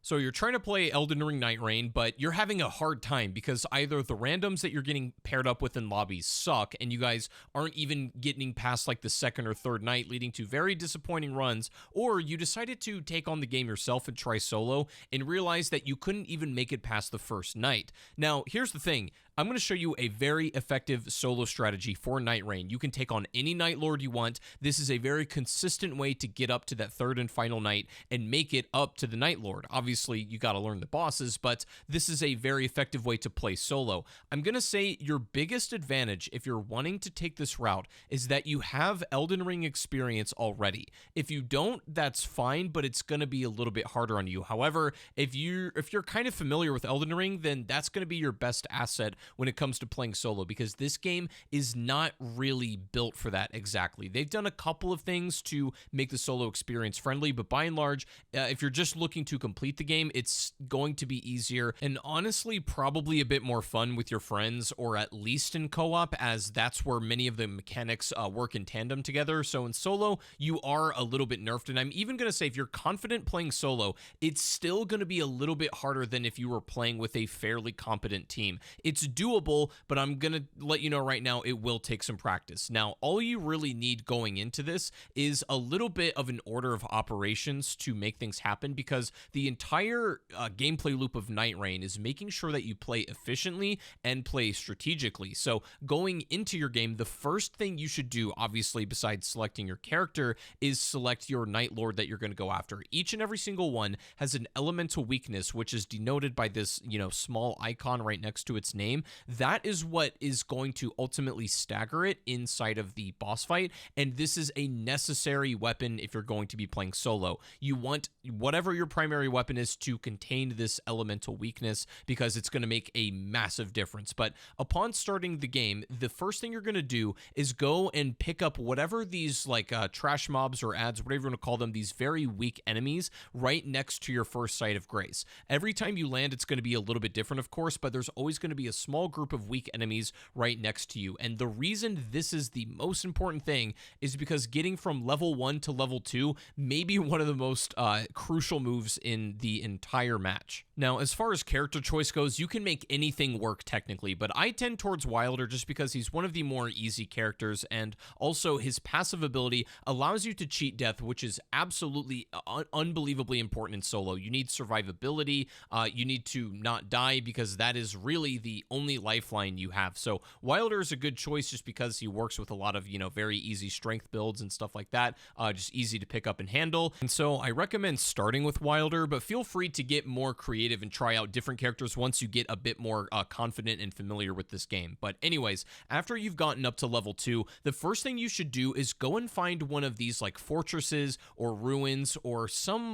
So you're trying to play Elden Ring Night Reign, but you're having a hard time because either the randoms that you're getting paired up with in lobbies suck, and you guys aren't even getting past like the second or third night, leading to very disappointing runs, or you decided to take on the game yourself and try solo and realize that you couldn't even make it past the first night. Now, here's the thing. I'm going to show you a very effective solo strategy for Night Reign. You can take on any Nightlord you want. This is a very consistent way to get up to that third and final night and make it up to the Nightlord. Obviously, you got to learn the bosses, but this is a very effective way to play solo. I'm going to say your biggest advantage if you're wanting to take this route is that you have Elden Ring experience already. If you don't, that's fine, but it's going to be a little bit harder on you. However, if you're kind of familiar with Elden Ring, then that's going to be your best asset when it comes to playing solo, because this game is not really built for that exactly. They've done a couple of things to make the solo experience friendly, but by and large, if you're just looking to complete the game, it's going to be easier and honestly probably a bit more fun with your friends, or at least in co-op, as that's where many of the mechanics work in tandem together. So in solo, you are a little bit nerfed, and I'm even going to say if you're confident playing solo, it's still going to be a little bit harder than if you were playing with a fairly competent team. It's doable, but I'm going to let you know right now it will take some practice. Now, all you really need going into this is a little bit of an order of operations to make things happen, because the entire gameplay loop of Night Reign is making sure that you play efficiently and play strategically. So going into your game, the first thing you should do, obviously, besides selecting your character, is select your Nightlord that you're going to go after. Each and every single one has an elemental weakness, which is denoted by this, small icon right next to its name. That is what is going to ultimately stagger it inside of the boss fight, and this is a necessary weapon if you're going to be playing solo. You want whatever your primary weapon is to contain this elemental weakness, because it's going to make a massive difference. But upon starting the game, the first thing you're going to do is go and pick up whatever these trash mobs or ads, whatever you want to call them, these very weak enemies right next to your first sight of grace. Every time you land, it's going to be a little bit different, of course, but there's always going to be a small group of weak enemies right next to you. And the reason this is the most important thing is because getting from level 1 to level 2 may be one of the most crucial moves in the entire match. Now, as far as character choice goes, you can make anything work technically, but I tend towards Wilder just because he's one of the more easy characters, and also his passive ability allows you to cheat death, which is absolutely unbelievably important in solo. You need survivability, you need to not die, because that is really the only lifeline you have. So Wilder is a good choice just because he works with a lot of, very easy strength builds and stuff like that, just easy to pick up and handle. And so I recommend starting with Wilder, but feel free to get more creative and try out different characters once you get a bit more confident and familiar with this game. But anyways, after you've gotten up to level 2, the first thing you should do is go and find one of these fortresses or ruins, or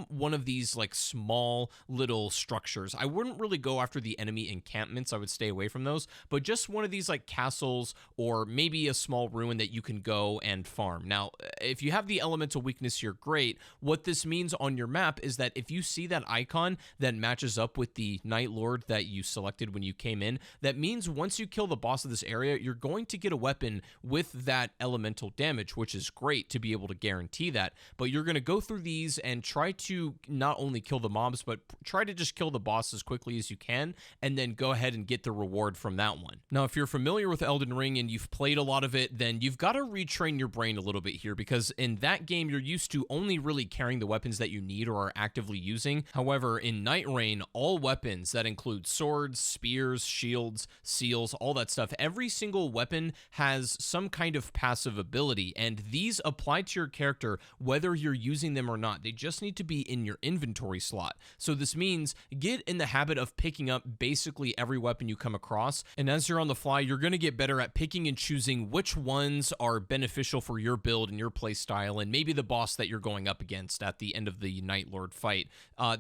one of these small little structures. I wouldn't really go after the enemy encampments. I would stay away from those, but just one of these castles, or maybe a small ruin that you can go and farm. Now, if you have the elemental weakness, you're great. What this means on your map is that if you see that icon that matches up with the Nightlord that you selected when you came in, that means once you kill the boss of this area, you're going to get a weapon with that elemental damage, which is great to be able to guarantee that. But you're going to go through these and try to not only kill the mobs, but try to just kill the boss as quickly as you can, and then go ahead and get the reward from that one. Now, if you're familiar with Elden Ring and you've played a lot of it, then you've got to retrain your brain a little bit here, because in that game, you're used to only really carrying the weapons that you need or are actively using. However, in Night Reign, all weapons, that include swords, spears, shields, seals, all that stuff, every single weapon has some kind of passive ability, and these apply to your character whether you're using them or not. They just need to be in your inventory slot. So this means get in the habit of picking up basically every weapon you come across, and as you're on the fly, you're going to get better at picking and choosing which ones are beneficial for your build and your play style, and maybe the boss that you're going up against at the end of the Nightlord fight.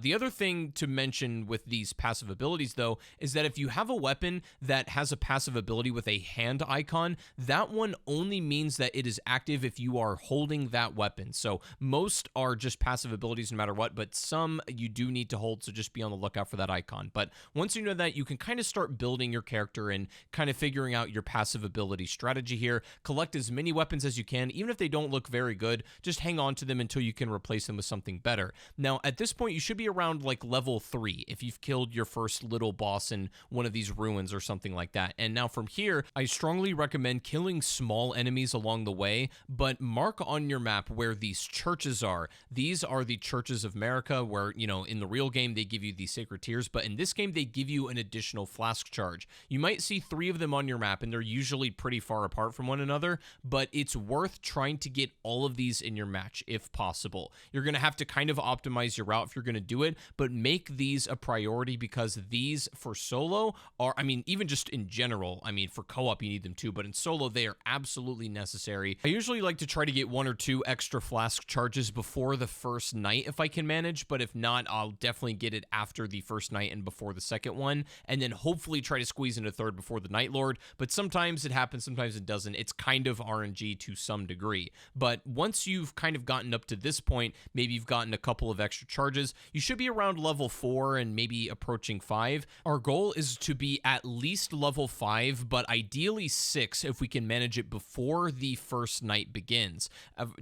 The other thing to mention with these passive abilities, though, is that if you have a weapon that has a passive ability with a hand icon, that one only means that it is active if you are holding that weapon. So most are just passive abilities no matter what, but some you do need to hold, so just be on the lookout for that icon. But once you know that, you can kind of start building your your character and kind of figuring out your passive ability strategy here. Collect as many weapons as you can, even if they don't look very good, just hang on to them until you can replace them with something better. Now, at this point, you should be around like level 3 if you've killed your first little boss in one of these ruins or something like that. And now from here, I strongly recommend killing small enemies along the way, but mark on your map where these churches are. These are the churches of America where, you know, in the real game, they give you these sacred tears, but in this game, they give you an additional flask charge. You might see 3 of them on your map, and they're usually pretty far apart from one another, but it's worth trying to get all of these in your match if possible. You're going to have to kind of optimize your route if you're going to do it, but make these a priority because these for solo are, I mean, even just in general, I mean, for co-op you need them too, but in solo they are absolutely necessary. I usually like to try to get 1 or 2 extra flask charges before the first night if I can manage, but if not, I'll definitely get it after the first night and before the second one, and then hopefully try to squeeze in a third before the Nightlord, but sometimes it happens, sometimes it doesn't. It's kind of RNG to some degree, but once you've kind of gotten up to this point, maybe you've gotten a couple of extra charges, you should be around level 4 and maybe approaching 5. Our goal is to be at least level 5, but ideally 6 if we can manage it before the first night begins.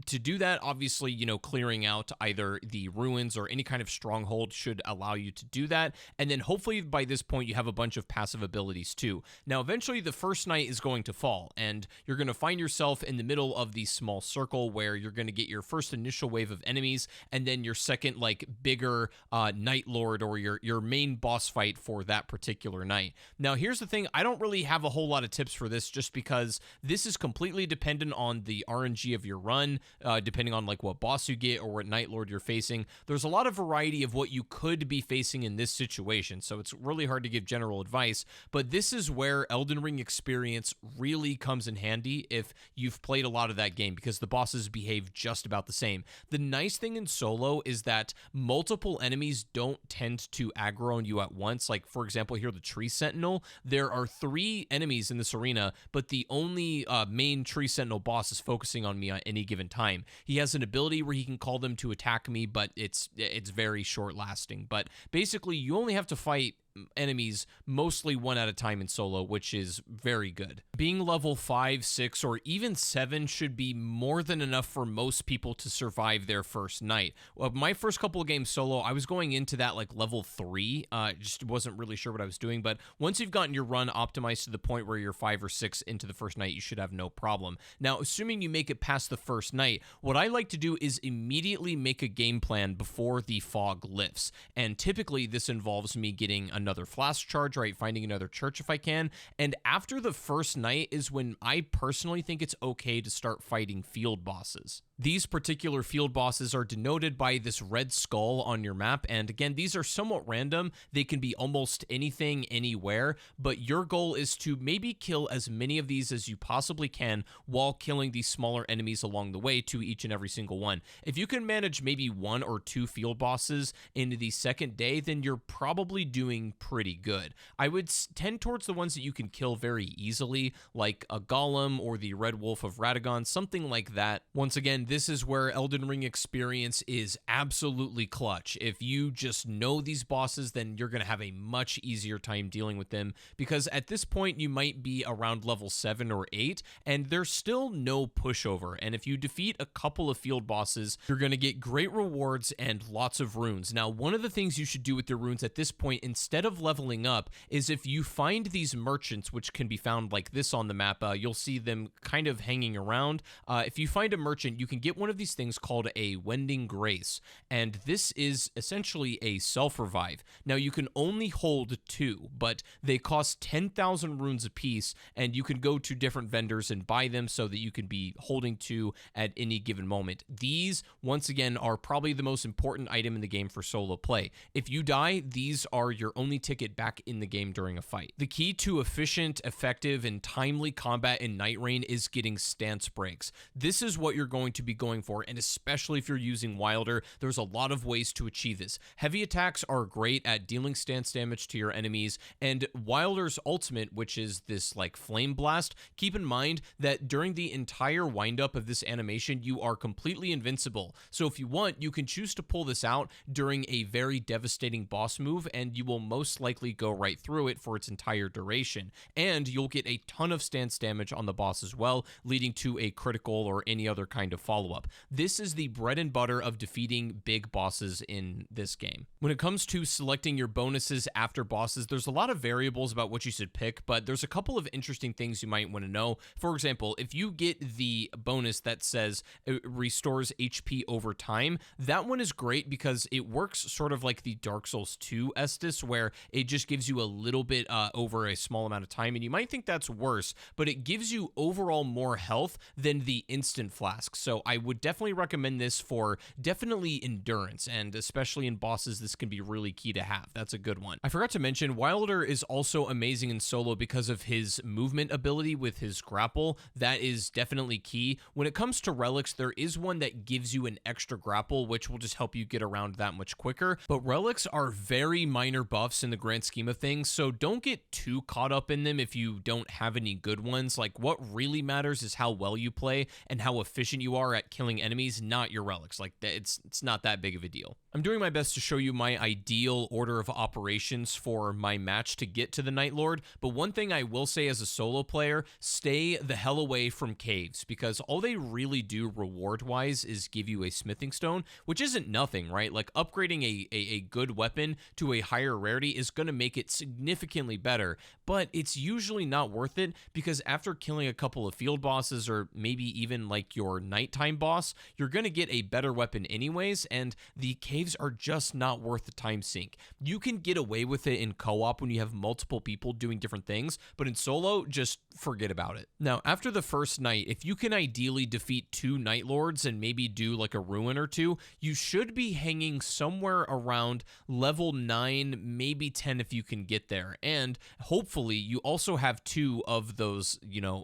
To do that, obviously, you know, clearing out either the ruins or any kind of stronghold should allow you to do that, and then hopefully by this point you have a bunch of passive abilities too. Now, eventually the first night is going to fall, and you're going to find yourself in the middle of the small circle where you're going to get your first initial wave of enemies, and then your second, like, bigger Nightlord or your main boss fight for that particular night. Now, here's the thing. I don't really have a whole lot of tips for this just because this is completely dependent on the RNG of your run, depending on, like, what boss you get or what Nightlord you're facing. There's a lot of variety of what you could be facing in this situation, so it's really hard to give general advice, but this is where Elden Ring experience really comes in handy if you've played a lot of that game, because the bosses behave just about the same. The nice thing in solo is that multiple enemies don't tend to aggro on you at once. Like, for example, here, the Tree Sentinel, there are 3 enemies in this arena, but the only main Tree Sentinel boss is focusing on me at any given time. He has an ability where he can call them to attack me, but it's very short lasting. But basically, you only have to fight enemies mostly one at a time in solo, which is very good. Being level 5, 6, or even 7 should be more than enough for most people to survive their first night. Well, my first couple of games solo, I was going into that like level 3, just wasn't really sure what I was doing, but once you've gotten your run optimized to the point where you're 5 or 6 into the first night, you should have no problem. Now, assuming you make it past the first night, what I like to do is immediately make a game plan before the fog lifts, and typically this involves me getting another flask charge, right? Finding another church if I can. And after the first night is when I personally think it's okay to start fighting field bosses. These particular field bosses are denoted by this red skull on your map, and again, these are somewhat random. They can be almost anything, anywhere, but your goal is to maybe kill as many of these as you possibly can while killing these smaller enemies along the way to each and every single one. If you can manage maybe 1 or 2 field bosses into the second day, then you're probably doing pretty good. I would tend towards the ones that you can kill very easily, like a Golem or the Red Wolf of Radagon, something like that. Once again, this is where Elden Ring experience is absolutely clutch. If you just know these bosses, then you're going to have a much easier time dealing with them, because at this point you might be around level 7 or 8, and there's still no pushover, and if you defeat a couple of field bosses, you're going to get great rewards and lots of runes. Now, one of the things you should do with your runes at this point, instead of leveling up, is if you find these merchants, which can be found like this on the map, you'll see them kind of hanging around. If you find a merchant, you can get one of these things called a Wending Grace, and this is essentially a self-revive. Now, you can only hold 2, but they cost 10,000 runes apiece, and you can go to different vendors and buy them so that you can be holding 2 at any given moment. These, once again, are probably the most important item in the game for solo play. If you die, these are your only ticket back in the game during a fight. The key to efficient, effective, and timely combat in Night Rain is getting stance breaks. This is what you're going to be be going for, and especially if you're using Wilder, there's a lot of ways to achieve this. Heavy attacks are great at dealing stance damage to your enemies, and Wilder's ultimate, which is this like flame blast, keep in mind that during the entire windup of this animation, you are completely invincible. So if you want, you can choose to pull this out during a very devastating boss move, and you will most likely go right through it for its entire duration. And you'll get a ton of stance damage on the boss as well, leading to a critical or any other kind of follow-up. This is the bread and butter of defeating big bosses in this game. When it comes to selecting your bonuses after bosses, there's a lot of variables about what you should pick, but there's a couple of interesting things you might want to know. For example, if you get the bonus that says it restores HP over time, that one is great because it works sort of like the Dark Souls 2 Estus, where it just gives you a little bit over a small amount of time, and you might think that's worse, but it gives you overall more health than the instant flask. So I would definitely recommend this for definitely endurance, and especially in bosses, this can be really key to have. That's a good one. I forgot to mention, Wilder is also amazing in solo because of his movement ability with his grapple. That is definitely key. When it comes to relics, there is one that gives you an extra grapple, which will just help you get around that much quicker, but relics are very minor buffs in the grand scheme of things, so don't get too caught up in them if you don't have any good ones. Like, what really matters is how well you play and how efficient you are at killing enemies, not your relics. Like, it's not that big of a deal. I'm doing my best to show you my ideal order of operations for my match to get to the Nightlord, but one thing I will say as a solo player, stay the hell away from caves, because all they really do reward-wise is give you a smithing stone, which isn't nothing, right? Like, upgrading a good weapon to a higher rarity is going to make it significantly better, but it's usually not worth it, because after killing a couple of field bosses, or maybe even like your nighttime boss, you're going to get a better weapon anyways, and the caves are just not worth the time sink. You can get away with it in co-op when you have multiple people doing different things, but in solo, just forget about it. Now, after the first night, if you can ideally defeat 2 Nightlords and maybe do like a ruin or 2, you should be hanging somewhere around level 9, maybe 10 if you can get there. And hopefully you also have 2 of those,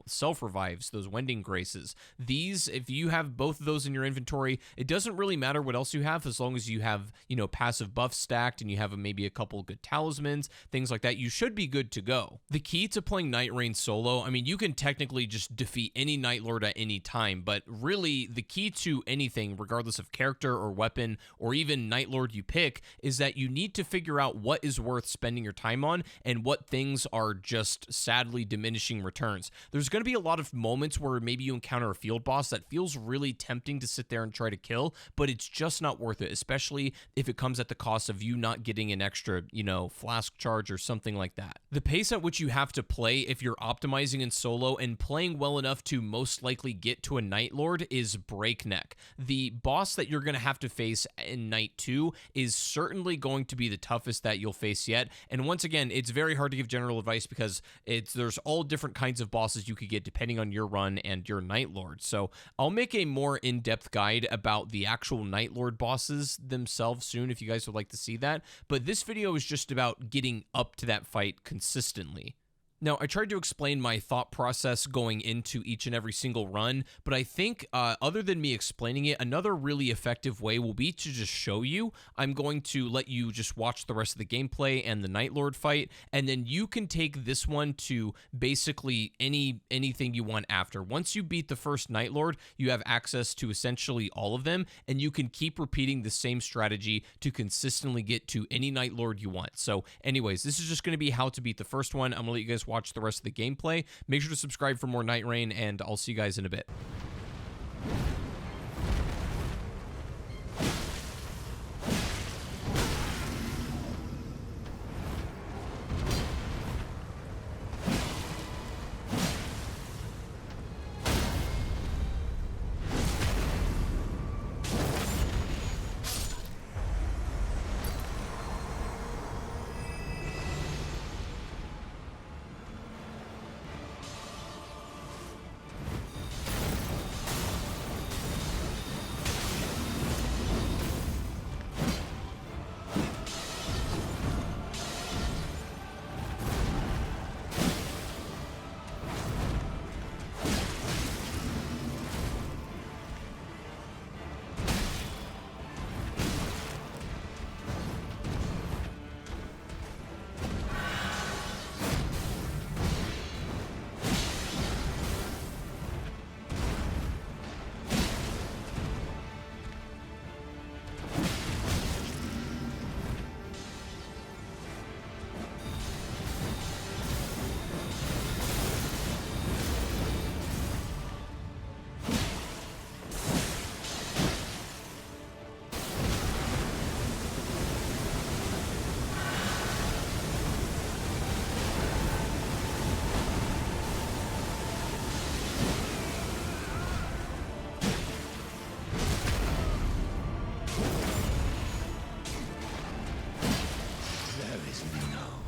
self-revives, those Wending Graces. These, if you have both of those in your inventory, it doesn't really matter what else you have, as long as you have, passive buffs stacked and you have maybe a couple good talismans, things like that, you should be good to go. The key to playing NIGHTREIGN solo, you can technically just defeat any Nightlord at any time, but really the key to anything, regardless of character or weapon or even Nightlord you pick, is that you need to figure out what is worth spending your time on and what things are just sadly diminishing returns. There's going to be a lot of moments where maybe you encounter a field boss that feels really tempting to sit there and try to kill, but it's just not worth it, especially if it comes at the cost of you not getting an extra, flask charge or something like that. The pace at which you have to play if you're optimizing in solo and playing well enough to most likely get to a Nightlord is breakneck. The boss that you're going to have to face in Night 2 is certainly going to be the toughest that you'll face yet, and once again, it's very hard to give general advice because there's all different kinds of bosses you could get depending on your run and your Nightlord. So I'll make a more in-depth guide about the actual Nightlord bosses themselves soon if you guys would like to see that, but this video is just about getting up to that fight consistently. Now, I tried to explain my thought process going into each and every single run, but I think other than me explaining it, another really effective way will be to just show you. I'm going to let you just watch the rest of the gameplay and the Nightlord fight, and then you can take this one to basically anything you want after. Once you beat the first Nightlord, you have access to essentially all of them, and you can keep repeating the same strategy to consistently get to any Nightlord you want. So anyways, this is just going to be how to beat the first one. I'm going to let you guys watch the rest of the gameplay. Make sure to subscribe for more NIGHTREIGN, and I'll see you guys in a bit. is no